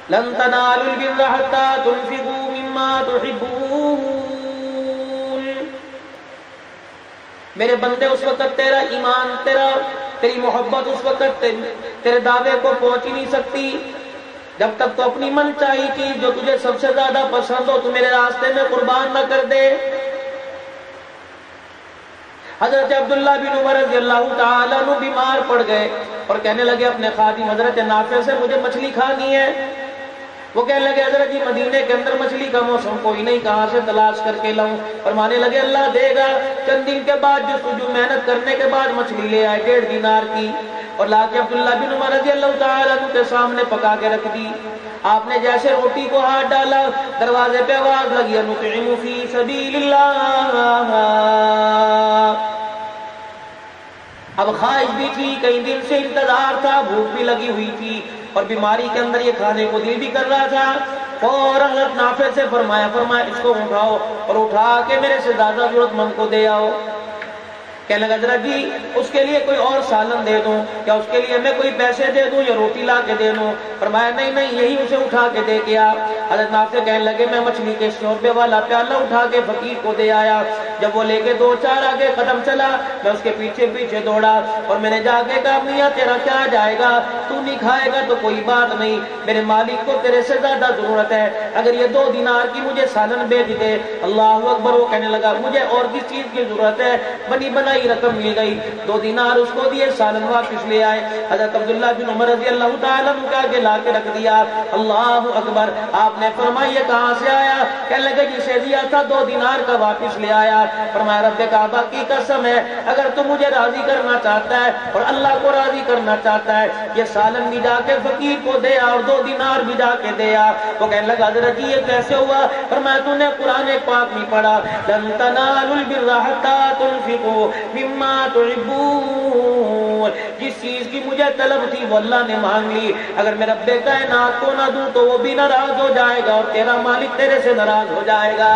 لن تنالوا البر حتى تنفقوا مما تحبون. میرے بندے اس وقت تیرا ایمان تیری محبت اس وقت تیرے دعوے کو پہنچ ہی نہیں سکتی جب تک تو اپنی من چاہی چیز جو تجھے سب سے زیادہ پسند ہو تو میرے راستے میں قربان نہ کر دے. حضرت عبداللہ بن عمر رضی اللہ تعالیٰ عنہ بیمار پڑ گئے اور کہنے لگے اپنے خادم حضرت نافع سے مجھے مچھلی کھانی ہے. وہ کہنے لگے حضرت جی مدینے کے اندر مچھلی کا موسم کوئی نہیں, کہاں سے تلاش کر کے لاؤں؟ فرمانے لگے اللہ دے گا. چند دن کے بعد جو محنت کرنے کے بعد مچھلی لے آئے 1.5 دینار کی اور لا کے عبداللہ بن عمر رضی اللہ تعالیٰ عنہ کے سامنے پکا کے رکھ دی. آپ نے جیسے روٹی کو ہاتھ ڈالا دروازے پہ آواز لگی نطعم فی سبیل اللہ. اب خواہش بھی تھی, کئی دن سے انتظار تھا, بھوک بھی لگی ہوئی تھی اور بیماری کے اندر یہ کھانے کو دل بھی کر رہا تھا. فوراً حضرت نافع سے فرمایا اس کو اٹھاؤ اور اٹھا کے میرے سے زیادہ ضرورت مند کو دے آؤ. کہنے لگا حضرت جی اس کے لیے کوئی اور سالن دے دوں کیا, اس کے لیے میں کوئی پیسے دے دوں یا روٹی لا کے دے دوں؟ فرمایا نہیں یہی اسے اٹھا کے دے کے آ. حضرت نافع کہنے لگے میں مچھلی کے 100 روپے والا پیالہ اٹھا کے فقیر کو دے آیا. جب وہ لے کے 2-4 آگے قدم چلا میں اس کے پیچھے دوڑا اور میں نے جا کے کہا میاں تیرا کیا جائے گا, تو نہیں کھائے گا تو کوئی بات نہیں, میرے مالک کو تیرے سے زیادہ ضرورت ہے, اگر یہ 2 دینار کی مجھے سالن بیچ دے. اللہ اکبر. وہ کہنے لگا مجھے اور کس چیز کی ضرورت ہے, بنی بنائی رقم مل گئی. 2 دینار اس کو دیے, سالن واپس لے آئے. حضرت عبداللہ بن عمر رضی اللہ تعالیٰ عنہ کے آگے لا کے رکھ دیا. اللہ اکبر. آپ نے فرمایا یہ کہاں سے آیا؟ کہنے لگے جسے دیا تھا 2 دینار کا واپس لے آیا. فرمایا رب کعبہ کی قسم ہے اگر تو مجھے راضی کرنا چاہتا ہے اور اللہ کو راضی کرنا چاہتا ہے یہ سالن بھی جا کے فقیر کو دے اور 2 دینار بھی جا کے دے آ. وہ کہنے لگا حضرت جی یہ کیسے ہوا؟ فرمایا تو نے قرآن پاک نہیں پڑھا لن تنالوا البر حتى تنفقوا مما تحبون. جس چیز کی مجھے طلب تھی وہ اللہ نے مانگ لی, اگر میں رب کائنات کو نہ دوں تو وہ بھی ناراض ہو جائے گا اور تیرا مالک تیرے سے ناراض ہو جائے گا.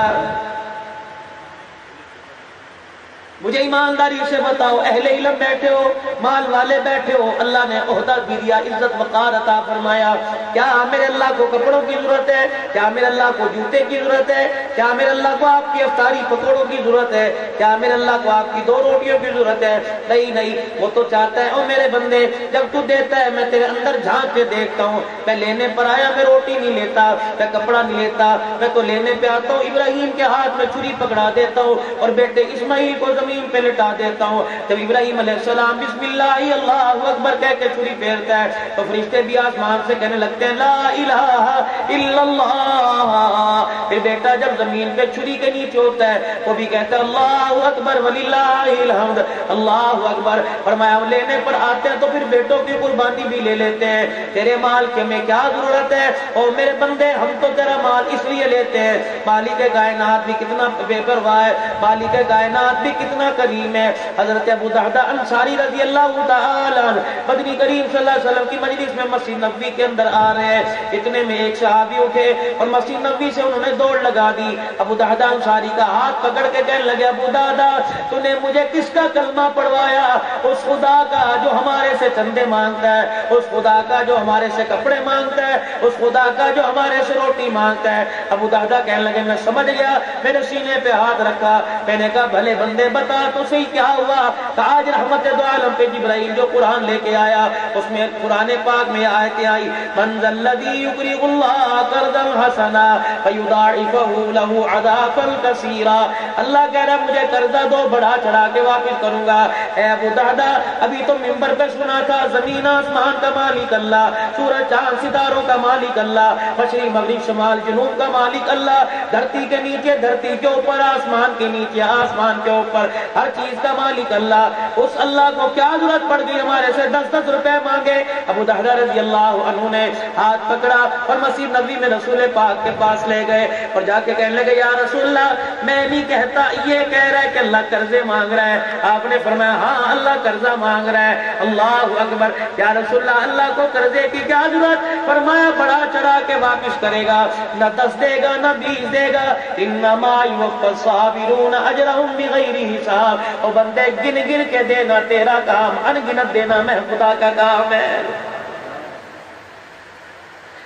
مجھے ایمانداری سے بتاؤ, اہل علم بیٹھے ہو, مال والے بیٹھے ہو, اللہ نے عہدہ بھی دیا, عزت وقار عطا فرمایا. کیا میرے اللہ کو کپڑوں کی ضرورت ہے؟ کیا میرے اللہ کو جوتے کی ضرورت ہے؟ کیا میرے اللہ کو آپ کی افطاری پکوڑوں کی ضرورت ہے؟ کیا میرے اللہ کو آپ کی 2 روٹیوں کی ضرورت ہے؟ نہیں, وہ تو چاہتا ہے او میرے بندے جب تو دیتا ہے میں تیرے اندر جھانک کے دیکھتا ہوں. میں لینے پر آیا میں روٹی نہیں لیتا, میں کپڑا نہیں لیتا, میں تو لینے پہ آتا ہوں ابراہیم کے ہاتھ میں چھری پکڑا دیتا ہوں اور بیٹے اسماعیل کو زمین پہ لٹا دیتا ہوں. جب ابراہیم علیہ السلام بسم اللہ اللہ اکبر کہہ کے چھری پھیرتا ہے تو فرشتے بھی آسمان سے کہنے لگتے ہیں لا الہ الا اللہ. پھر بیٹا جب زمین پہ چھری کے نیچے ہوتا ہے وہ بھی کہتا ہے اللہ اکبر وللہ الحمد اللہ اکبر. فرمایا لینے پر آتے ہیں تو پھر بیٹوں کی قربانی بھی لے لیتے ہیں. تیرے مال کے میں کیا ضرورت ہے اور میرے بندے ہم تو تیرا مال اس لیے لیتے ہیں. مالک کائنات بھی کتنا بے پرواہ ہے, مالک کائنات بھی کتنا کریم ہے. حضرت ابو درداء انصاری رضی اللہ تعالیٰ عنہ مدنی کریم صلی اللہ علیہ وسلم کی مجلس میں مسجد نبوی کے اندر آ رہے ہیں. اتنے میں ایک صحابی اٹھے اور مسجد نبوی سے انہوں نے دوڑ لگا دی. ابو درداء انصاری کا ہاتھ پکڑ کے کہنے لگے ابو درداء تو نے مجھے کس کا کلمہ پڑھوایا؟ اس خدا کا جو ہمارے سے چندے مانگتا ہے, اس خدا کا جو ہمارے سے کپڑے مانگتا ہے, اس خدا کا جو ہمارے سے روٹی مانگتا ہے. ابو درداء کہنے لگے میں سمجھ گیا. میرے سینے پہ ہاتھ رکھا, میں نے کہا بھلے بندے بتا تو صحیح کیا ہوا؟ کہ آج رحمت دو عالم پہ جبرائیل جو قرآن لے کے آیا اس میں قرآن پاک میں آیتیں آئی من ذا الذی یقرض اللہ قرضا حسنا فیضاعفہ لہ اضعافا کثیرا. اللہ کہہ رہا ہے مجھے قرضہ دو بڑھا چڑھا کے واپس کروں گا. اے ابو درداء ابھی تو منبر پہ سنا تھا زمین آسمان کا مالک اللہ, سورج چاند ستاروں کا مالک اللہ, مشرق مغرب شمال جنوب کا مالک اللہ, دھرتی کے نیچے دھرتی کے اوپر, آسمان کے نیچے آسمان کے اوپر, ہر چیز کا مالک اللہ. اس اللہ کو کیا ضرورت پڑ گئی ہمارے سے 10 روپے مانگے؟ ابو درداء رضی اللہ عنہ نے ہاتھ پکڑا اور مسجد نبوی میں رسول پاک کے پاس لے گئے اور جا کے کہنے لگے یا رسول اللہ میں نہیں کہتا, یہ کہہ رہا ہے کہ اللہ قرضے مانگ رہا ہے. آپ نے فرمایا ہاں اللہ قرضہ مانگ رہا ہے. اللہ اکبر. یا رسول اللہ اللہ کو قرضے کی کیا ضرورت؟ فرمایا بڑا چڑھا کے واپس کرے گا, نہ 10 دے گا نہ 20 دے گا. انما یوفی الصابرون اجرهم بغیر حساب. اور بندے گن گن کے دینا تیرا کام, ان گنت دینا میں خدا کا کام ہے.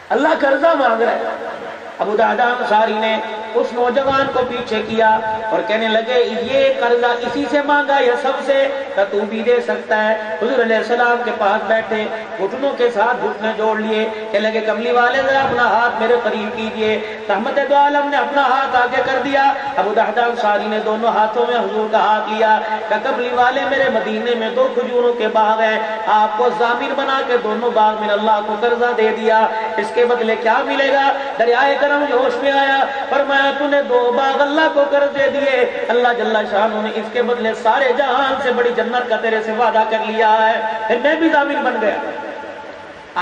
اللہ قرضہ مانگ رہا ہے۔ ابو درداء انصاری نے اس نوجوان کو پیچھے کیا اور کہنے لگے یہ قرضہ اسی سے مانگا یا سب سے؟ کہ تو بھی دے سکتا ہے۔ حضور علیہ السلام کے پاس بیٹھے، گھٹنوں کے ساتھ گھٹنے جوڑ لیے، کہنے لگے کملی والے ذرا اپنا ہاتھ میرے قریب کیجئے۔ رحمت دو عالم نے اپنا ہاتھ آگے کر دیا، ابو درداء انصاری نے دونوں ہاتھوں میں حضور کا ہاتھ لیا کہ کملی والے میرے مدینے میں 2 کھجوروں کے باغ ہیں، آپ کو ضامن بنا کے دونوں باغ میں اللہ کو قرضہ دے دیا، اس کے بدلے کیا ملے گا؟ دریائے کرم جوش میں آیا، فرمایا تو نے 2 باغ اللہ کو قرض دے دیے، اللہ جل شانہ نے اس کے بدلے سارے جہان سے بڑی جنت کا تیرے سے وعدہ کر لیا ہے، پھر میں بھی ضامن بن گیا۔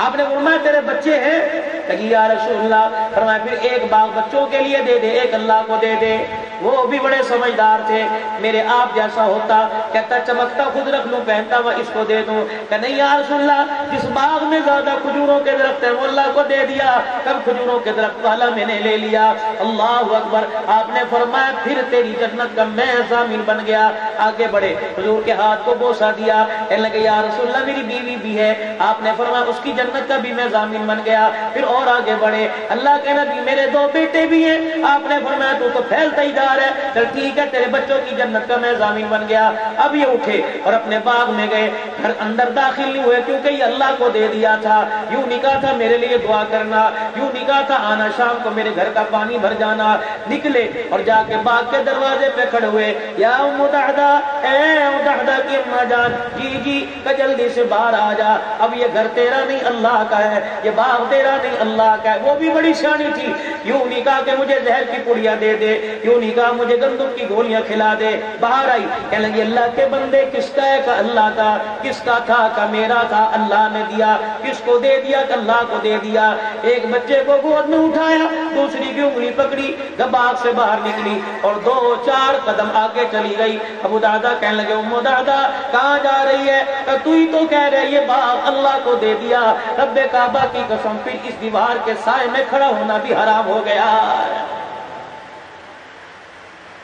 آپ نے فرمایا تیرے بچے ہیں؟ کہ یا رسول اللہ، فرمایا پھر 1 باغ بچوں کے لیے دے دے، 1 اللہ کو دے دے۔ وہ بھی بڑے سمجھدار تھے، میرے آپ جیسا ہوتا کہتا چمکتا خود رکھ لوں، پہنتا ہوا اس کو دے دوں، کہ نہیں یا رسول اللہ، جس باغ میں زیادہ کھجوروں کے درخت ہیں وہ اللہ کو دے دیا، کم کھجوروں کے درخت والا میں نے لے لیا۔ اللہ اکبر۔ آپ نے فرمایا پھر تیری جنت کا میں ضامن بن گیا۔ آگے بڑھے، حضور کے ہاتھ کو بوسہ دیا، کہنے لگے یا رسول اللہ میری بیوی بھی ہے، آپ نے فرمایا اس کی جنت کا بھی میں ضامن بن گیا۔ پھر اور آگے بڑھے، اللہ کے نبی میرے 2 بیٹے بھی ہیں، آپ نے فرمایا تو پھیلتا ہی جا رہا ہے، چل ٹھیک ہے تیرے بچوں کی جنت کا میں ضامن بن گیا۔ اب یہ اٹھے اور اپنے باغ میں گئے، گھر اندر داخل نہیں ہوئے کیونکہ یہ اللہ کو دے دیا تھا، یوں نہیں کہا تھا میرے لیے دعا کرنا، یوں نہیں کہا تھا آنا شام کو میرے گھر کا پانی بھر جانا۔ نکلے اور جا کے باغ کے دروازے پہ کھڑے ہوئے، یا ام دہدہ، اے ام دہدہ کی اماں جان، جی کہ جلدی سے باہر آ جا، اب یہ گھر تیرا نہیں اللہ کا ہے، یہ باغ تیرا نہیں اللہ کا ہے۔ وہ بھی بڑی شانی تھی، یوں نہیں کہا کہ مجھے زہر کی پڑیاں دے دے، یوں نہیں کہا مجھے گندم کی گولیاں کھلا دے۔ باہر آئی، کہنے لگی اللہ کے بندے کس کا ہے؟ کہ اللہ کا۔ کس کا تھا؟ کہ میرا تھا، اللہ نے دیا۔ کس کو دے دیا؟ کہ اللہ کو دے دیا۔ ایک بچے کو گود میں اٹھایا، دوسری کی انگلی پکڑی، باغ سے باہر نکلی اور 2-4 قدم آگے چلی گئی۔ ابو درداء کہنے لگے ام درداء کہاں جا رہی ہے؟ کہ تو ہی تو کہہ رہے یہ باغ اللہ کو دے دیا، رب کعبہ کی قسم پھر اس دیوار کے سائے میں کھڑا ہونا بھی حرام ہو گیا۔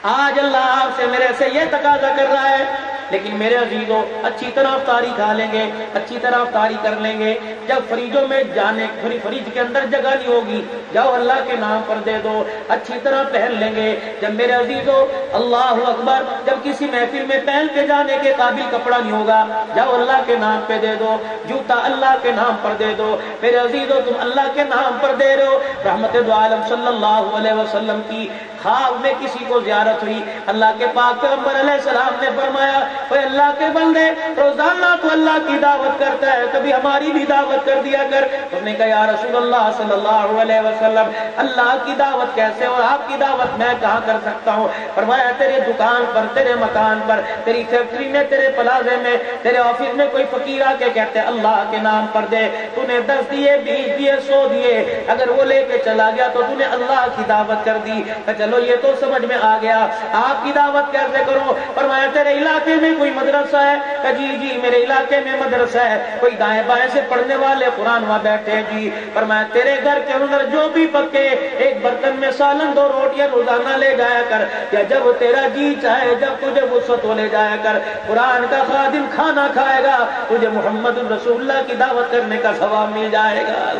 آج اللہ آپ سے میرے سے یہ تقاضا کر رہا ہے، لیکن میرے عزیزوں اچھی طرح افطاری کھا لیں گے، اچھی طرح افطاری کر لیں گے، جب فریجوں میں جانے فریج کے اندر جگہ نہیں ہوگی، جاؤ اللہ کے نام پر دے دو، اچھی طرح پہن لیں گے۔ جب میرے عزیزوں اللہ اکبر، جب کسی محفل میں پہن کے جانے کے قابل کپڑا نہیں ہوگا، جاؤ اللہ کے نام پہ دے دو، جوتا اللہ کے نام پر دے دو۔ میرے عزیزوں تم اللہ کے نام پر دے رہے ہو۔ رحمت دو عالم صلی اللہ علیہ وسلم کی خواب میں کسی کو زیارت ہوئی، اللہ کے پاک پیغمبر علیہ السلام نے فرمایا اے اللہ کے بندے روزانہ تو اللہ کی دعوت کرتا ہے، کبھی ہماری بھی دعوت کر دیا کر۔ اس نے کہا یا رسول اللہ صلی اللہ علیہ وسلم اللہ کی دعوت کیسے اور آپ کی دعوت میں کہاں کر سکتا ہوں؟ فرمایا تیرے دکان پر، تیرے مکان پر، تیری فیکٹری میں، تیرے پلازے میں، تیرے آفس میں کوئی فقیر آ کے کہتے اللہ کے نام پر دے، تو نے 10 دیے، 20 دیے، 100 دیے، اگر وہ لے کے چلا گیا تو تو نے اللہ کی دعوت کر دی۔ چلو یہ تو سمجھ میں آ گیا، آپ کی دعوت کیسے کرو؟ فرمایا تیرے علاقے میں کوئی مدرسہ ہے؟ کہ جی میرے علاقے میں مدرسہ ہے، کوئی دائیں بائیں سے پڑھنے والے قرآن وہاں بیٹھے ہیں جی۔ فرمایا تیرے گھر کے اندر جو بھی پکے ایک برتن میں سالن 2 روٹیاں روزانہ لے جایا کر، یا جب تیرا جی چاہے جب تجھے وسعت ہو لے جایا کر۔ قرآن کا خادم کھانا کھائے گا، تجھے محمد رسول اللہ کی دعوت کرنے کا ثواب مل جائے گا۔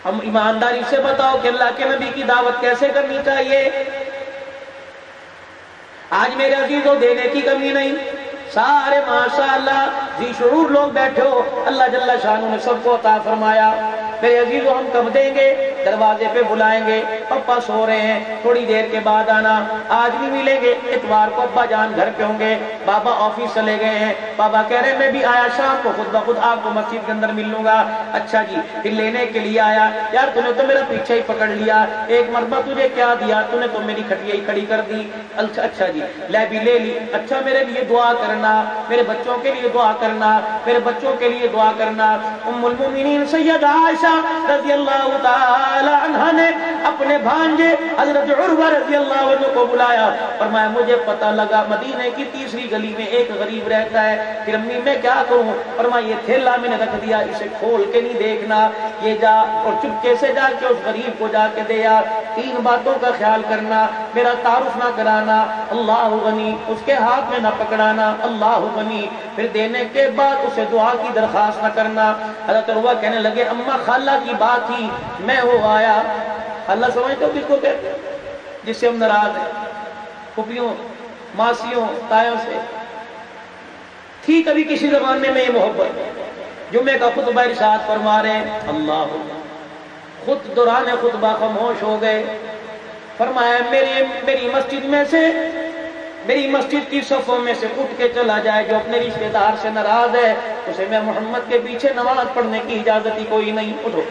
ہم ایمانداری سے بتاؤ کہ اللہ کے نبی کی دعوت کیسے کرنی چاہیے؟ آج میرے عزیزوں دینے کی کمی نہیں، سارے ماشاءاللہ ذی شعور لوگ بیٹھے ہو، اللہ جل شانہ نے سب کو عطا فرمایا۔ میرے عزیزوں ہم کب دیں گے؟ دروازے پہ بلائیں گے، پپا سو رہے ہیں تھوڑی دیر کے بعد آنا، آج نہیں ملیں گے، اتوار کو ابا جان گھر پہ ہوں گے، بابا آفس چلے گئے ہیں، بابا کہہ رہے ہیں میں بھی آیا شام کو خود بخود آپ کو مسجد کے اندر مل لوں گا۔ اچھا جی، پھر لینے کے لیے آیا، یار تو نے تو میرا پیچھے ہی پکڑ لیا، ایک مرتبہ تجھے کیا دیا؟ تو نے تو میری کھٹیا ہی کھڑی کر دی۔ اچھا جی لے بھی لے لی، اچھا میرے لیے دعا کرنا، میرے بچوں کے لیے دعا کرنا، میرے بچوں کے لیے دعا کرنا۔ ام المومنین سیدہ عائشہ رضی اللہ تعالی عنہ نے اپنے بھانجے حضرت عروہ رضی اللہ عنہ کو بلایا، فرمایا مجھے پتہ لگا مدینے کی 3ری گلی میں ایک غریب رہتا ہے، پھر امی میں کیا کروں؟ فرمایا یہ تھیلا میں نے رکھ دیا، اسے کھول کے نہیں دیکھنا، یہ جا اور چپکے سے جا کے اس غریب کو جا کے دے آ، 3 باتوں کا خیال کرنا، میرا تعارف نہ کرانا، اللہ غنی، اس کے ہاتھ میں نہ پکڑانا، اللہ غنی، پھر دینے کے بعد اسے دعا کی درخواست نہ کرنا، حضرت عروہ کہنے لگے اما خالہ کی بات تھی میں ہو آیا. خالہ سمجھتے ہو کس کو کہتے ہیں؟ جس سے ہم ناراض ہیں، پھوپھیوں ماسیوں تایوں سے. تھی کبھی کسی زمانے میں یہ محبت. جمعے کا خطبہ ارشاد فرما رہے ہیں اللہ خود دوران خطبہ خاموش ہو گئے. فرمایا میری مسجد میں سے، میری مسجد کی صفوں میں سے اٹھ کے چلا جائے جو اپنے رشتہ دار سے ناراض ہے، اسے میں محمد کے پیچھے نماز پڑھنے کی اجازت ہی کوئی نہیں. اٹھو.